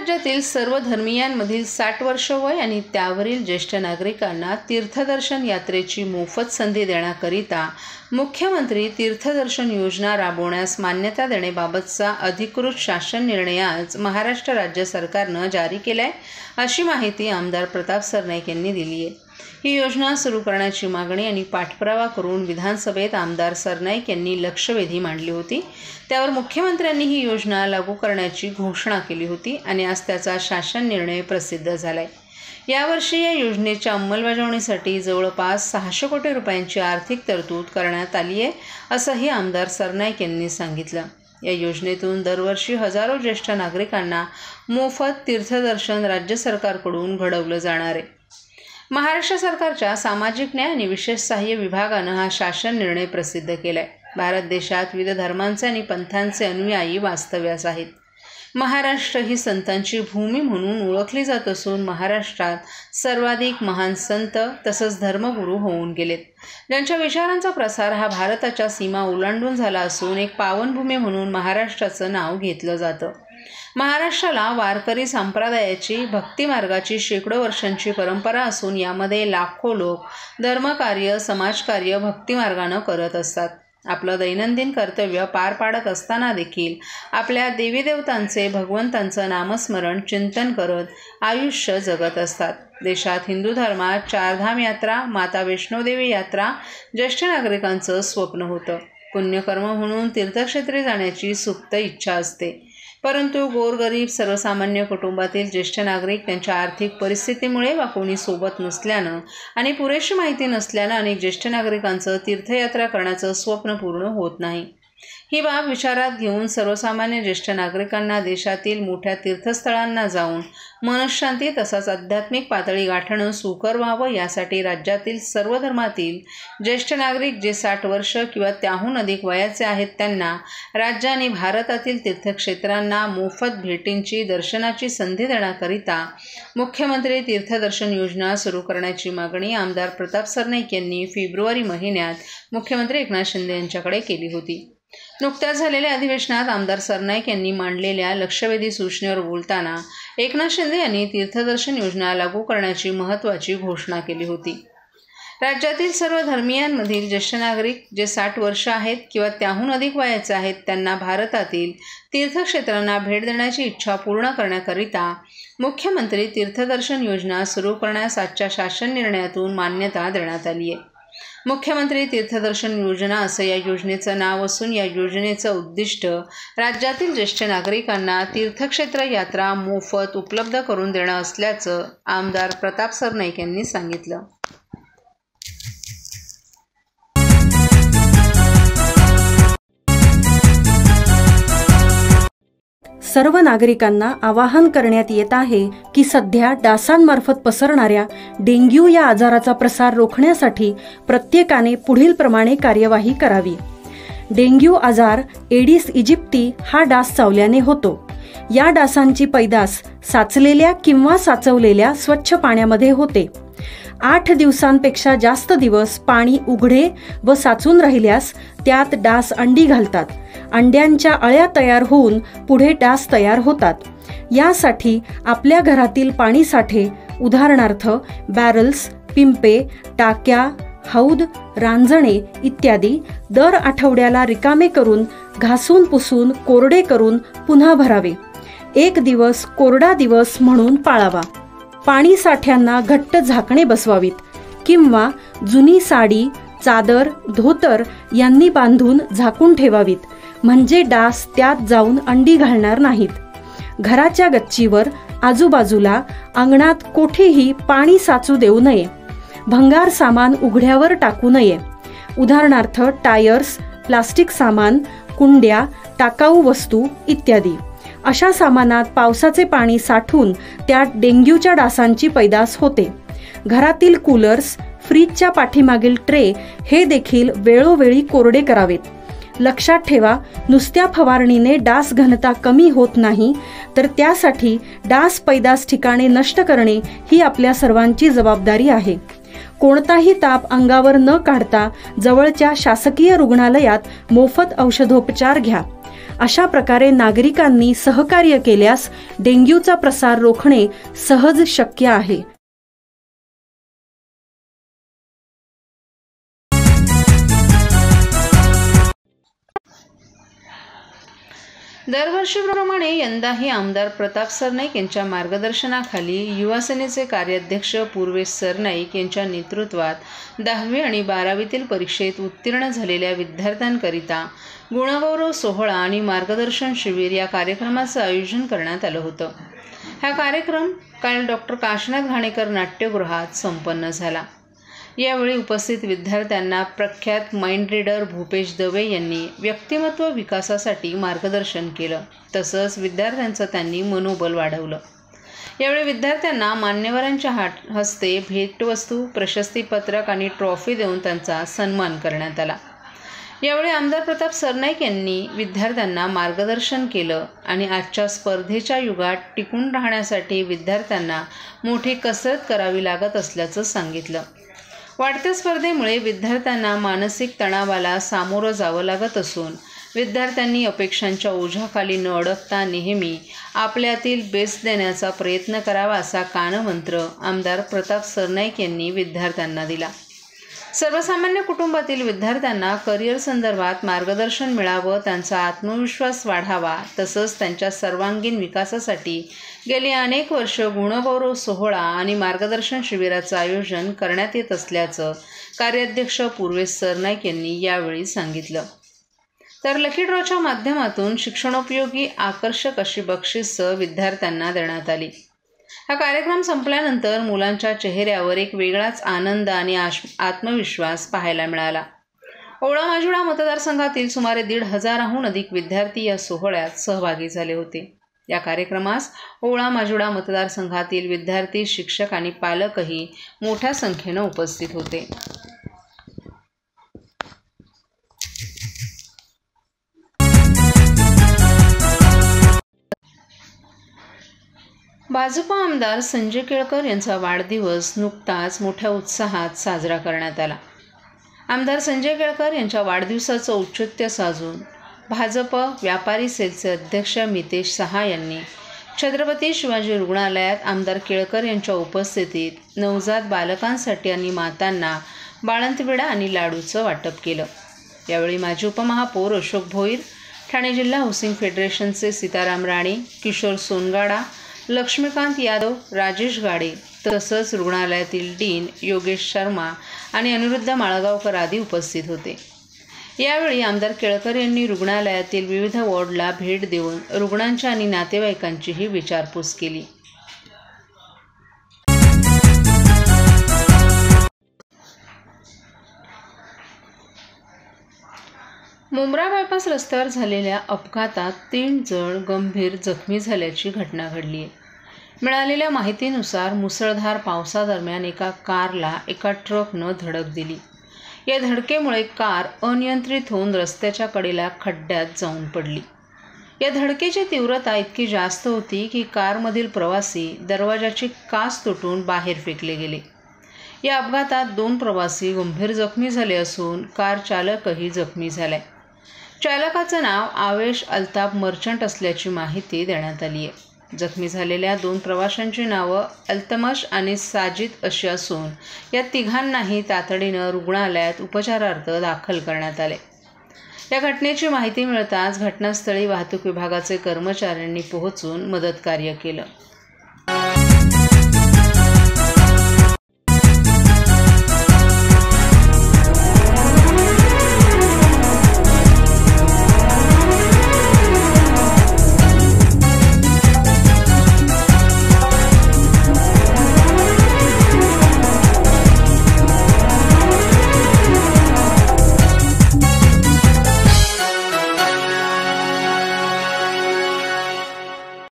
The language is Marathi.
राज्यातील सर्व धर्मीयांमधील 60 वर्ष वय आणि त्यावरील ज्येष्ठ नागरिकांना तीर्थदर्शन यात्रेची मोफत संधी देण्याकरिता मुख्यमंत्री तीर्थदर्शन योजना राबवण्यास मान्यता देण्याबाबतचा अधिकृत शासन निर्णय आज महाराष्ट्र राज्य सरकारनं जारी केला आहे, अशी माहिती आमदार प्रताप सरनाईक यांनी दिली आहे। ही योजना सुरू करण्याची मागणी आणि पाठपुरावा करून विधानसभेत आमदार सरनाईक यांनी लक्षवेधी मांडली होती। त्यावर मुख्यमंत्र्यांनी ही योजना लागू करण्याची घोषणा केली होती आणि आज त्याचा शासन निर्णय प्रसिद्ध झालाय। यावर्षी या योजनेच्या अंमलबजावणीसाठी जवळपास 600 कोटी रुपयांची आर्थिक तरतूद करण्यात आली आहे, असंही आमदार सरनाईक यांनी सांगितलं। या योजनेतून दरवर्षी हजारो ज्येष्ठ नागरिकांना मोफत तीर्थदर्शन राज्य सरकारकडून घडवलं जाणार आहे। महाराष्ट्र सरकारच्या सामाजिक न्याय आणि विशेष सहाय्य विभागानं हा शासन निर्णय प्रसिद्ध केलाय। भारत देशात विविध धर्मांचे आणि पंथांचे अनुयायी वास्तव्यास आहेत। महाराष्ट्र ही संतांची भूमी म्हणून ओळखली जात असून महाराष्ट्रात सर्वाधिक महान संत तसंच धर्मगुरू होऊन गेलेत, ज्यांच्या विचारांचा प्रसार हा भारताच्या सीमा ओलांडून झाला असून एक पावनभूमी म्हणून महाराष्ट्राचं नाव घेतलं जातं। महाराष्ट्राला वारकरी संप्रदायाची भक्ती मार्गाची शेकडो वर्षांची परंपरा असून यामध्ये लाखो लोक धर्मकार्य, समाजकार्य भक्ती मार्गाने करत असतात। आपलं दैनंदिन कर्तव्य पार पाडत असताना देखील आपल्या देवी देवतांचे, भगवंतांचं नामस्मरण चिंतन करत आयुष्य जगत असतात। देशात हिंदू धर्मात 4 धाम यात्रा, माता वैष्णोदेवी यात्रा ज्येष्ठ नागरिकांचं स्वप्न होतं। पुण्यकर्म म्हणून तीर्थक्षेत्री जाण्याची सुप्त इच्छा असते, परंतु गोरगरीब सर्वसामान्य कुटुंबातील ज्येष्ठ नागरिक त्यांच्या आर्थिक परिस्थितीमुळे वा कोणी सोबत नसल्यानं आणि पुरेशी माहिती नसल्यानं अनेक ज्येष्ठ नागरिकांचं तीर्थयात्रा करण्याचं स्वप्न पूर्ण होत नाही। ही बाब विचारात घेऊन सर्वसामान्य ज्येष्ठ नागरिकांना देशातील मोठ्या तीर्थस्थळांना जाऊन मनःशांती तसंच आध्यात्मिक पातळी गाठणं सुकर व्हावं यासाठी राज्यातील सर्व धर्मातील ज्येष्ठ नागरिक जे 60 वर्ष किंवा त्याहून अधिक वयाचे आहेत त्यांना राज्य आणि भारतातील तीर्थक्षेत्रांना मोफत भेटींची दर्शनाची संधी देण्याकरिता मुख्यमंत्री तीर्थदर्शन योजना सुरू करण्याची मागणी आमदार प्रताप सरनाईक यांनी फेब्रुवारी महिन्यात मुख्यमंत्री एकनाथ शिंदे यांच्याकडे केली होती। नुकत्याच झालेल्या अधिवेशनात आमदार सरनाईक यांनी मांडलेल्या लक्षवेधी सूचनेवर बोलताना एकनाथ शिंदे यांनी तीर्थदर्शन योजना लागू करण्याची महत्त्वाची घोषणा केली होती। राज्यातील सर्व धर्मीयांमधील ज्येष्ठ नागरिक जे 60 वर्ष आहेत किंवा त्याहून अधिक वयाचे आहेत त्यांना भारतातील तीर्थक्षेत्रांना भेट देण्याची इच्छा पूर्ण करण्याकरिता मुख्यमंत्री तीर्थदर्शन योजना सुरू करण्यास आजच्या शासन निर्णयातून मान्यता देण्यात आली आहे। मुख्यमंत्री तीर्थदर्शन योजना असं या योजनेचं नाव असून या योजनेचं उद्दिष्ट राज्यातील ज्येष्ठ नागरिकांना तीर्थक्षेत्र यात्रा मोफत उपलब्ध करून देणं असल्याचं आमदार प्रताप सरनाईक यांनी सांगितलं। सर्व नागरिकांना आवाहन करण्यात येत आहे की सध्या डासांमार्फत पसरणाऱ्या डेंग्यू या आजाराचा प्रसार रोखण्यासाठी प्रत्येकाने पुढील प्रमाणे कार्यवाही करावी। डेंग्यू आजार एडिस इजिप्ती हा डास चावल्याने होतो। या डासांची पैदास साचलेल्या किंवा साचवलेल्या स्वच्छ पाण्यामध्ये होते। 8 दिवसांपेक्षा जास्त दिवस पाणी उघडे व साचून राहिल्यास त्यात डास अंडी घालतात। अंड्यांच्या अळ्या तयार होऊन पुढे डास तयार होतात। यासाठी आपल्या घरातील पाणी साठे उदाहरणार्थ बॅरल्स, पिंपे, टाक्या, हौद, रांजणे इत्यादी दर आठवड्याला रिकामे करून घासून पुसून कोरडे करून पुन्हा भरावे। 1 दिवस कोरडा दिवस म्हणून पाळावा। पाणी साठ्यांना घट्ट झाकणे बसवावीत किंवा जुनी साडी, चादर, धोतर यांनी बांधून झाकून ठेवावीत, म्हणजे डास त्यात जाऊन अंडी घालणार नाहीत। घराच्या गच्चीवर, आजूबाजूला, अंगणात कोठेही पाणी साचू देऊ नये। भंगार सामान उघड्यावर टाकू नये, उदाहरणार्थ टायर्स, प्लास्टिक सामान, कुंड्या, टाकाऊ वस्तू इत्यादी। अशा सामानात पावसाचे पाणी साठून त्यात डेंग्यूच्या डासांची पैदास होते। घरातील कूलर्स, फ्रीजच्या पाठीमागील ट्रे हे देखील वेळोवेळी कोरडे करावेत। लक्षात ठेवा, नुसत्या फवारणीने डास घनता कमी होत नाही, तर त्यासाठी डास पैदास ठिकाणे नष्ट करणे ही आपल्या सर्वांची जबाबदारी आहे। कोणताही ताप अंगावर न काढता जवळच्या शासकीय रुग्णालयात मोफत औषधोपचार घ्या। अशा प्रकारे नागरिकांनी सहकार्य केल्यास डेंग्यूचा प्रसार रोखणे सहज शक्य आहे. दरवर्षीप्रमाणे यंदाही आमदार प्रताप सरनाईक यांच्या मार्गदर्शनाखाली युवासेनेचे कार्याध्यक्ष पूर्वेश सरनाईक यांच्या नेतृत्वात 10वी आणि 12वीतील परीक्षेत उत्तीर्ण झालेल्या विद्यार्थ्यांकरिता गुणगौरव सोहळा आणि मार्गदर्शन शिबिर या कार्यक्रमाचं आयोजन करण्यात आलं होतं. हा कार्यक्रम काल डॉक्टर काशीनाथ घाणेकर नाट्यगृहात संपन्न झाला. यावेळी उपस्थित विद्यार्थ्यांना प्रख्यात माइंड रीडर भूपेश दवे यांनी व्यक्तिमत्व विकासासाठी मार्गदर्शन केलं. तसंच विद्यार्थ्यांचं त्यांनी मनोबल वाढवलं. यावेळी विद्यार्थ्यांना मान्यवरांच्या हस्ते भेटवस्तू, प्रशस्तीपत्रक आणि ट्रॉफी देऊन त्यांचा सन्मान करण्यात आला. यावेळी आमदार प्रताप सरनाईक यांनी विद्यार्थ्यांना मार्गदर्शन केलं आणि आजच्या स्पर्धेच्या युगात टिकून राहण्यासाठी विद्यार्थ्यांना मोठी कसरत करावी लागत असल्याचं सांगितलं. वाढत्या स्पर्धेमुळे विद्यार्थ्यांना मानसिक तणावाला सामोरं जावं लागत असून विद्यार्थ्यांनी अपेक्षांच्या ओझ्याखाली न अडकता नेहमी आपल्यातील बेस्ट देण्याचा प्रयत्न करावा असा कानमंत्र आमदार प्रताप सरनाईक यांनी विद्यार्थ्यांना दिला. सर्वसामान्य कुटुंबातील विद्यार्थ्यांना करिअर संदर्भात मार्गदर्शन मिळावं, त्यांचा आत्मविश्वास वाढावा, तसंच त्यांच्या सर्वांगीण विकासासाठी गेली अनेक वर्ष गुणगौरव सोहळा आणि मार्गदर्शन शिबिराचं आयोजन करण्यात येत असल्याचं कार्याध्यक्ष पूर्वेश सरनाईक यांनी यावेळी सांगितलं. तर लकी ड्रॉच्या माध्यमातून शिक्षणोपयोगी आकर्षक अशी बक्षिसं विद्यार्थ्यांना देण्यात आली. हा कार्यक्रम संपल्यानंतर मुलांच्या चेहऱ्यावर एक वेगळाच आनंद आणि आत्मविश्वास पाहायला मिळाला. ओवळा माजिवडा मतदारसंघातील सुमारे 1,500हून अधिक विद्यार्थी या सोहळ्यात सहभागी झाले होते. या कार्यक्रमास ओवळा माजिवडा मतदारसंघातील विद्यार्थी, शिक्षक आणि पालकही मोठ्या संख्येनं उपस्थित होते. भाजपा आमदार संजय केळकर यांचा वाढदिवस नुकताच मोठ्या उत्साहात साजरा करण्यात आला. आमदार संजय केळकर यांच्या वाढदिवसाचं औचित्य साधून भाजप व्यापारी सेलचे अध्यक्ष मितेश सहा यांनी छत्रपती शिवाजी रुग्णालयात आमदार केळकर यांच्या उपस्थितीत नवजात बालकांसाठी आणि मातांना बाळंतविडा आणि लाडूचं वाटप केलं. यावेळी माजी उपमहापौर अशोक भोईर, ठाणे जिल्हा हाऊसिंग फेडरेशनचे सीताराम राणे, किशोर सोनगाडा, लक्ष्मीकांत यादव, राजेश गाडे तसंच रुग्णालयातील डीन योगेश शर्मा आणि अनिरुद्ध माळगावकर आदी उपस्थित होते. यावेळी आमदार केळकर यांनी रुग्णालयातील विविध वॉर्डला भेट देऊन रुग्णांच्या आणि नातेवाईकांचीही विचारपूस केली. मुंब्रा बायपास रस्त्यावर झालेल्या अपघातात 3 जण गंभीर जखमी झाल्याची घटना घडली आहे. मिळालेल्या माहितीनुसार मुसळधार पावसादरम्यान एका कारला एका ट्रकनं धडक दिली. या धडकेमुळे कार अनियंत्रित होऊन रस्त्याच्या कडेला खड्ड्यात जाऊन पडली. या धडकेची तीव्रता इतकी जास्त होती की कारमधील प्रवासी दरवाजाची काच तुटून बाहेर फेकले गेले. या अपघातात 2 प्रवासी गंभीर जखमी झाले असून कार चालकही जखमी झालाय. चालकाचं नाव आवेश अल्ताफ मर्चंट असल्याची माहिती देण्यात आली आहे. जखमी झालेल्या 2 प्रवाशांची नावं अल्तमश आणि साजिद अशी असून या तिघांनाही तातडीनं रुग्णालयात उपचारार्थ दाखल करण्यात आले. या घटनेची माहिती मिळताच घटनास्थळी वाहतूक विभागाचे कर्मचाऱ्यांनी पोहोचून मदतकार्य केलं.